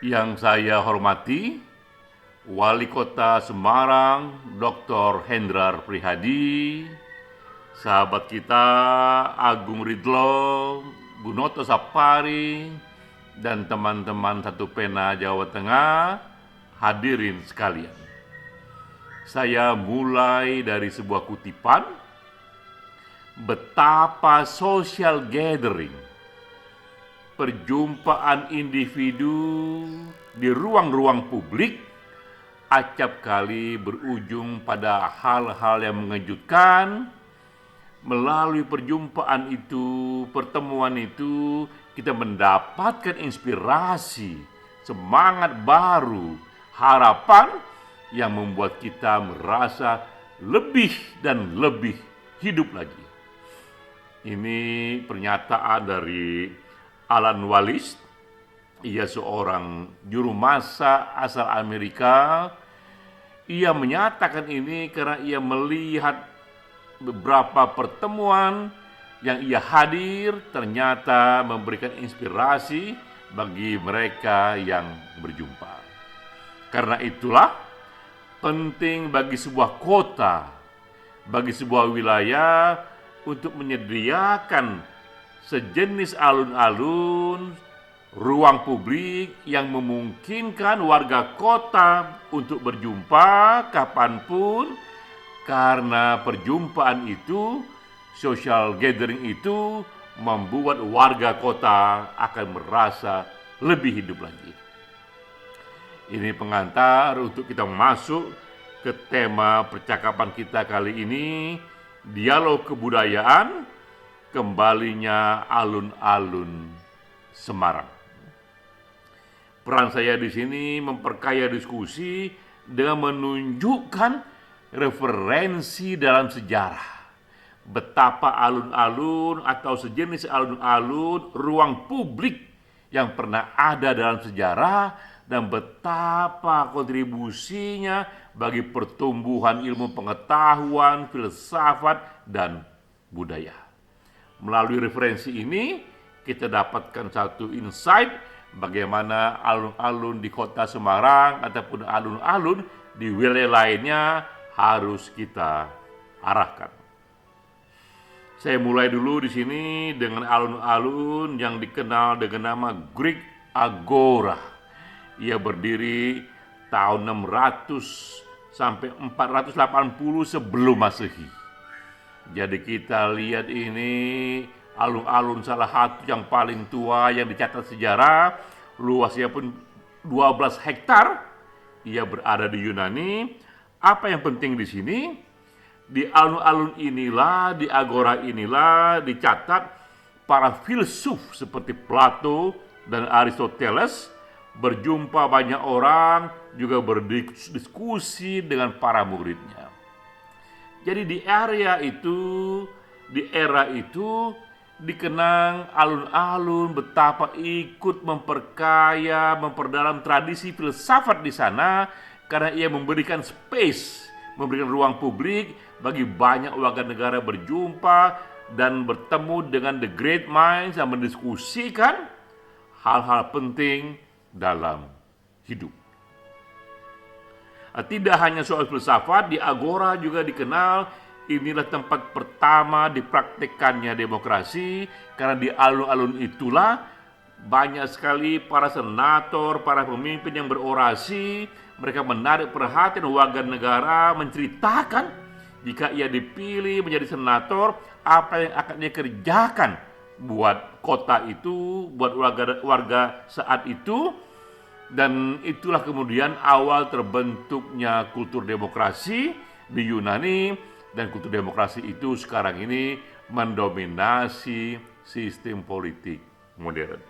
Yang saya hormati, Wali Kota Semarang, Dr. Hendrar Prihadi, sahabat kita Agung Ridlo, Gunoto Sapari, dan teman-teman Satu Pena Jawa Tengah, hadirin sekalian. Saya mulai dari sebuah kutipan, betapa social gathering, perjumpaan individu di ruang-ruang publik acap kali berujung pada hal-hal yang mengejutkan. Melalui perjumpaan itu, pertemuan itu, kita mendapatkan inspirasi, semangat baru, harapan yang membuat kita merasa lebih dan lebih hidup lagi. Ini pernyataan dari Alan Wallace. Ia seorang juru masak asal Amerika. Ia menyatakan ini karena ia melihat beberapa pertemuan yang ia hadir ternyata memberikan inspirasi bagi mereka yang berjumpa. Karena itulah penting bagi sebuah kota, bagi sebuah wilayah untuk menyediakan sejenis alun-alun, ruang publik yang memungkinkan warga kota untuk berjumpa kapanpun, karena perjumpaan itu, social gathering itu, membuat warga kota akan merasa lebih hidup lagi. Ini pengantar untuk kita masuk ke tema percakapan kita kali ini, dialog kebudayaan, kembalinya alun-alun Semarang. Peran saya di sini memperkaya diskusi dengan menunjukkan referensi dalam sejarah. Betapa alun-alun atau sejenis alun-alun, ruang publik yang pernah ada dalam sejarah, dan betapa kontribusinya bagi pertumbuhan ilmu pengetahuan, filsafat, dan budaya. Melalui referensi ini, kita dapatkan satu insight bagaimana alun-alun di kota Semarang ataupun alun-alun di wilayah lainnya harus kita arahkan. Saya mulai dulu di sini dengan alun-alun yang dikenal dengan nama Greek Agora. Ia berdiri tahun 600 sampai 480 sebelum Masehi. Jadi kita lihat ini alun-alun salah satu yang paling tua yang dicatat sejarah, luasnya pun 12 hektar. Ia berada di Yunani. Apa yang penting di sini? Di alun-alun inilah, di agora inilah dicatat para filsuf seperti Plato dan Aristoteles berjumpa banyak orang, juga berdiskusi dengan para muridnya. Jadi di era itu dikenang alun-alun betapa ikut memperkaya, memperdalam tradisi filsafat di sana, karena ia memberikan space, memberikan ruang publik bagi banyak warga negara berjumpa dan bertemu dengan the great minds yang mendiskusikan hal-hal penting dalam hidup. Tidak hanya soal filsafat, di Agora juga dikenal inilah tempat pertama dipraktikkannya demokrasi, karena di alun-alun itulah banyak sekali para senator, para pemimpin yang berorasi. Mereka menarik perhatian warga negara, menceritakan jika ia dipilih menjadi senator, apa yang akan ia kerjakan buat kota itu, buat warga saat itu. Dan itulah kemudian awal terbentuknya kultur demokrasi di Yunani, dan kultur demokrasi itu sekarang ini mendominasi sistem politik modern.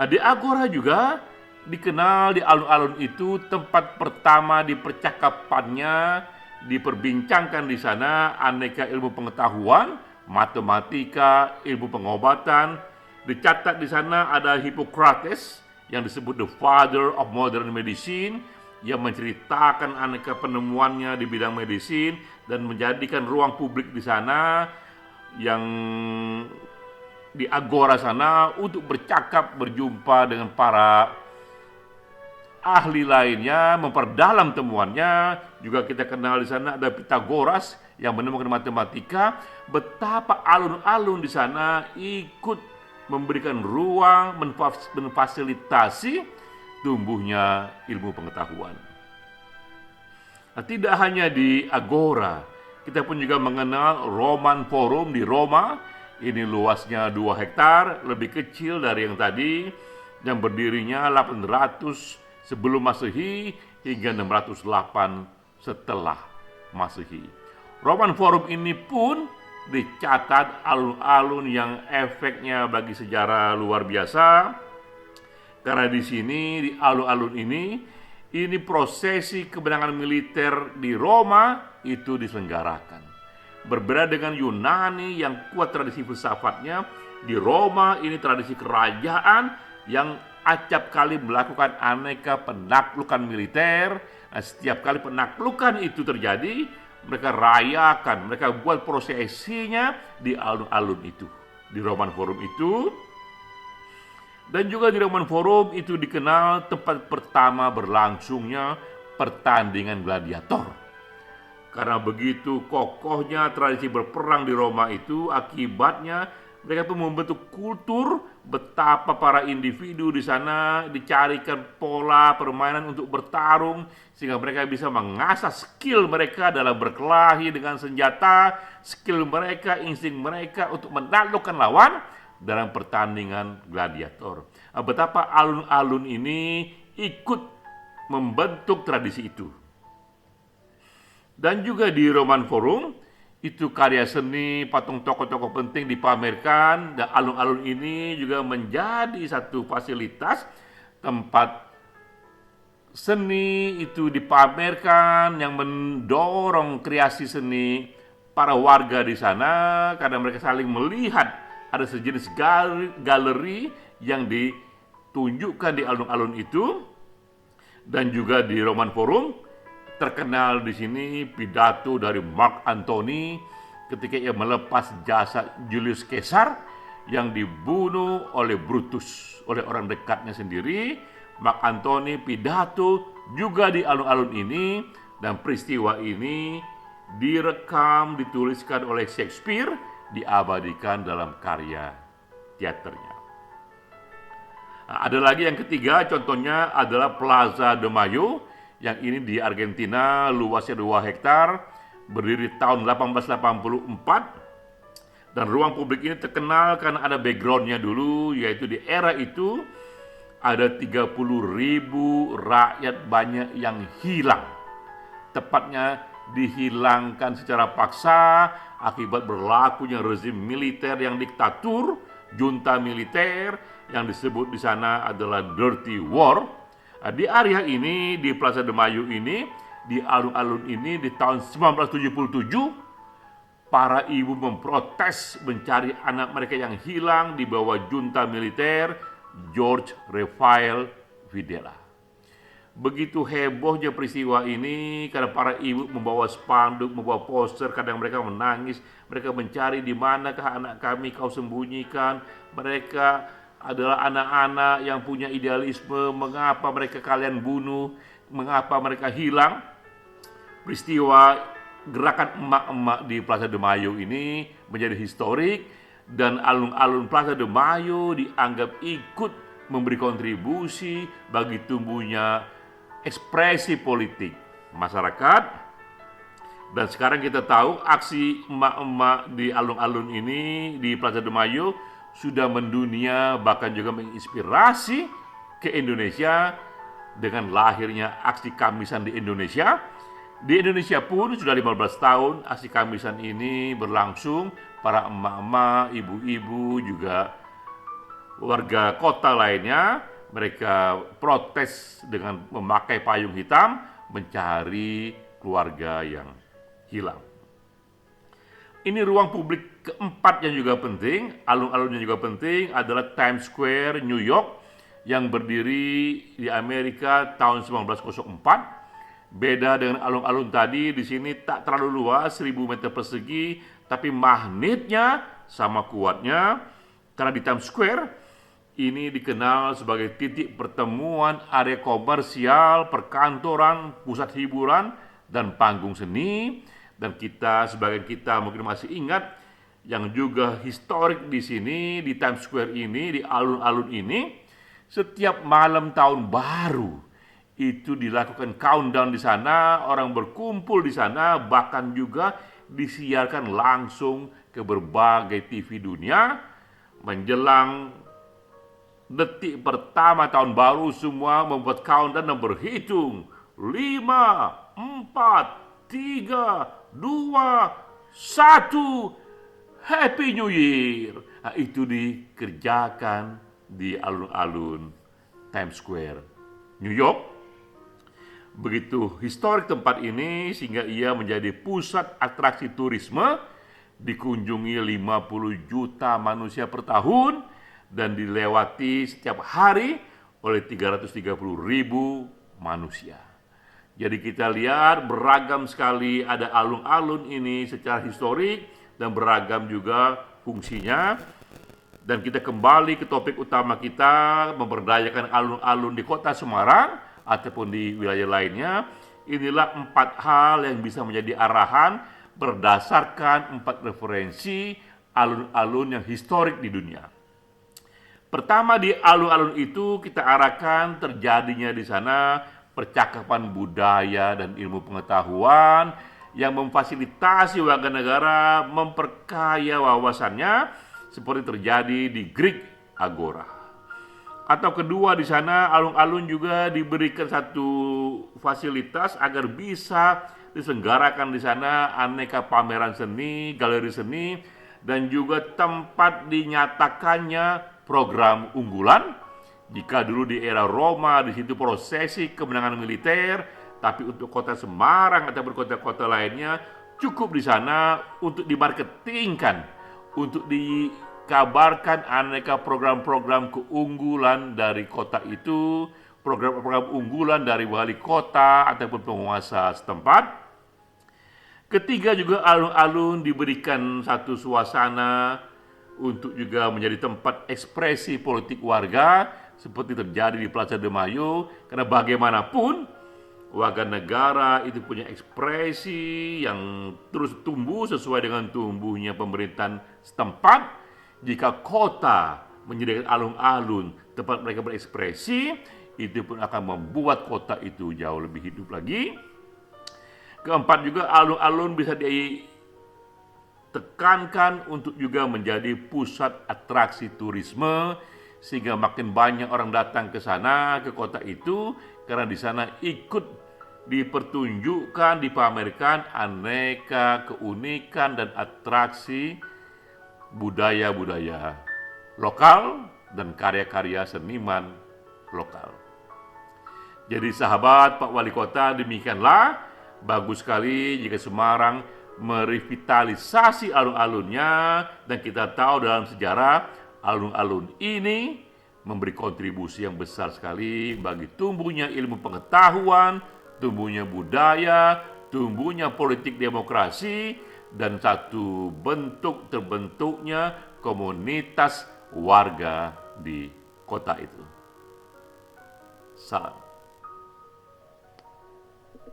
Di Agora juga dikenal di alun-alun itu tempat pertama dipercakapannya, diperbincangkan di sana aneka ilmu pengetahuan, matematika, ilmu pengobatan. Dicatat di sana ada Hippocrates yang disebut the father of modern medicine, yang menceritakan aneka penemuannya di bidang medicine dan menjadikan ruang publik di sana yang di Agora sana untuk bercakap, berjumpa dengan para ahli lainnya, memperdalam temuannya. Juga kita kenal di sana ada Pitagoras yang menemukan matematika. Betapa alun-alun di sana ikut memberikan ruang, memfasilitasi tumbuhnya ilmu pengetahuan. Nah, tidak hanya di Agora, kita pun juga mengenal Roman Forum di Roma. Ini luasnya 2 hektar, lebih kecil dari yang tadi, yang berdirinya 800 sebelum Masehi hingga 608 setelah Masehi. Roman Forum ini pun dicatat alun-alun yang efeknya bagi sejarah luar biasa. Karena di sini, di alun-alun ini prosesi kemenangan militer di Roma itu diselenggarakan. Berbeda dengan Yunani yang kuat tradisi filsafatnya, di Roma ini tradisi kerajaan yang acap kali melakukan aneka penaklukan militer. Nah, setiap kali penaklukan itu terjadi, mereka rayakan, mereka buat prosesinya di alun-alun itu, di Roman Forum itu. Dan juga di Roman Forum itu dikenal tempat pertama berlangsungnya pertandingan gladiator. Karena begitu kokohnya tradisi berperang di Roma itu, akibatnya mereka pun membentuk kultur betapa para individu di sana dicarikan pola permainan untuk bertarung, sehingga mereka bisa mengasah skill mereka dalam berkelahi dengan senjata, skill mereka, insting mereka untuk menaklukkan lawan dalam pertandingan gladiator. Betapa alun-alun ini ikut membentuk tradisi itu. Dan juga di Roman Forum itu karya seni, patung tokoh-tokoh penting dipamerkan, dan alun-alun ini juga menjadi satu fasilitas tempat seni itu dipamerkan yang mendorong kreasi seni para warga di sana, karena mereka saling melihat. Ada sejenis galeri yang ditunjukkan di alun-alun itu. Dan juga di Roman Forum terkenal di sini pidato dari Mark Antony ketika ia melepas jasad Julius Caesar yang dibunuh oleh Brutus, oleh orang dekatnya sendiri. Mark Antony pidato juga di alun-alun ini, dan peristiwa ini direkam, dituliskan oleh Shakespeare, diabadikan dalam karya teaternya. Nah, ada lagi yang ketiga, contohnya adalah Plaza de Mayo, yang ini di Argentina, luasnya 2 hektar, berdiri tahun 1884. Dan ruang publik ini terkenal karena ada backgroundnya dulu, yaitu di era itu ada 30.000 rakyat banyak yang hilang. Tepatnya dihilangkan secara paksa akibat berlakunya rezim militer yang diktatur, junta militer yang disebut di sana adalah Dirty War. Di area ini, di Plaza de Mayo ini, di alun-alun ini, di tahun 1977, para ibu memprotes mencari anak mereka yang hilang di bawah junta militer George Rafael Videla. Begitu hebohnya peristiwa ini karena para ibu membawa spanduk, membawa poster, kadang mereka menangis, mereka mencari di manakah anak kami kau sembunyikan. Mereka adalah anak-anak yang punya idealisme, mengapa mereka kalian bunuh, mengapa mereka hilang. Peristiwa gerakan emak-emak di Plaza de Mayo ini menjadi historik, dan alun-alun Plaza de Mayo dianggap ikut memberi kontribusi bagi tumbuhnya ekspresi politik masyarakat. Dan sekarang kita tahu aksi emak-emak di alun-alun ini di Plaza de Mayo sudah mendunia, bahkan juga menginspirasi ke Indonesia dengan lahirnya aksi Kamisan di Indonesia. Di Indonesia pun sudah 15 tahun aksi Kamisan ini berlangsung. Para emak-emak, ibu-ibu, juga warga kota lainnya, mereka protes dengan memakai payung hitam mencari keluarga yang hilang. Ini ruang publik keempat yang juga penting, alun-alun yang juga penting adalah Times Square, New York, yang berdiri di Amerika tahun 1904. Beda dengan alun-alun tadi, di sini tak terlalu luas, 1000 meter persegi, tapi magnetnya sama kuatnya. Karena di Times Square ini dikenal sebagai titik pertemuan area komersial, perkantoran, pusat hiburan, dan panggung seni. Dan sebagian kita mungkin masih ingat yang juga historik di sini, di Times Square ini, di alun-alun ini, setiap malam tahun baru itu dilakukan countdown di sana, orang berkumpul di sana, bahkan juga disiarkan langsung ke berbagai TV dunia. Menjelang detik pertama tahun baru, semua membuat countdown dan berhitung 5, 4, 3, 2, 1, Happy New Year. Nah, itu dikerjakan di alun-alun Times Square, New York. Begitu historik tempat ini sehingga ia menjadi pusat atraksi turisme, dikunjungi 50 juta manusia per tahun dan dilewati setiap hari oleh 330 ribu manusia. Jadi kita lihat beragam sekali ada alun-alun ini secara historik dan beragam juga fungsinya. Dan kita kembali ke topik utama kita, memberdayakan alun-alun di kota Semarang ataupun di wilayah lainnya. Inilah 4 hal yang bisa menjadi arahan berdasarkan 4 referensi alun-alun yang historik di dunia. Pertama, di alun-alun itu kita arahkan terjadinya di sana percakapan budaya dan ilmu pengetahuan yang memfasilitasi warga negara memperkaya wawasannya seperti terjadi di Greek Agora. Atau kedua, di sana alun-alun juga diberikan satu fasilitas agar bisa diselenggarakan di sana aneka pameran seni, galeri seni, dan juga tempat dinyatakannya program unggulan. Jika dulu di era Roma di situ prosesi kemenangan militer, tapi untuk kota Semarang atau kota-kota lainnya cukup di sana untuk dimarketingkan, untuk dikabarkan aneka program-program keunggulan dari kota itu, program-program unggulan dari wali kota ataupun penguasa setempat. Ketiga, juga alun-alun diberikan satu suasana untuk juga menjadi tempat ekspresi politik warga seperti terjadi di Plaza de Mayo, karena bagaimanapun warga negara itu punya ekspresi yang terus tumbuh sesuai dengan tumbuhnya pemerintahan setempat. Jika kota menyediakan alun-alun tempat mereka berekspresi, itu pun akan membuat kota itu jauh lebih hidup lagi. Keempat, juga alun-alun bisa ditekankan untuk juga menjadi pusat atraksi turisme, sehingga makin banyak orang datang ke sana, ke kota itu, karena di sana ikut dipertunjukkan, dipamerkan aneka keunikan dan atraksi budaya-budaya lokal dan karya-karya seniman lokal. Jadi sahabat Pak Wali Kota, demikianlah bagus sekali jika Semarang merevitalisasi alun-alunnya, dan kita tahu dalam sejarah alun-alun ini memberi kontribusi yang besar sekali bagi tumbuhnya ilmu pengetahuan, tumbuhnya budaya, tumbuhnya politik demokrasi, dan satu bentuk terbentuknya komunitas warga di kota itu. Salam.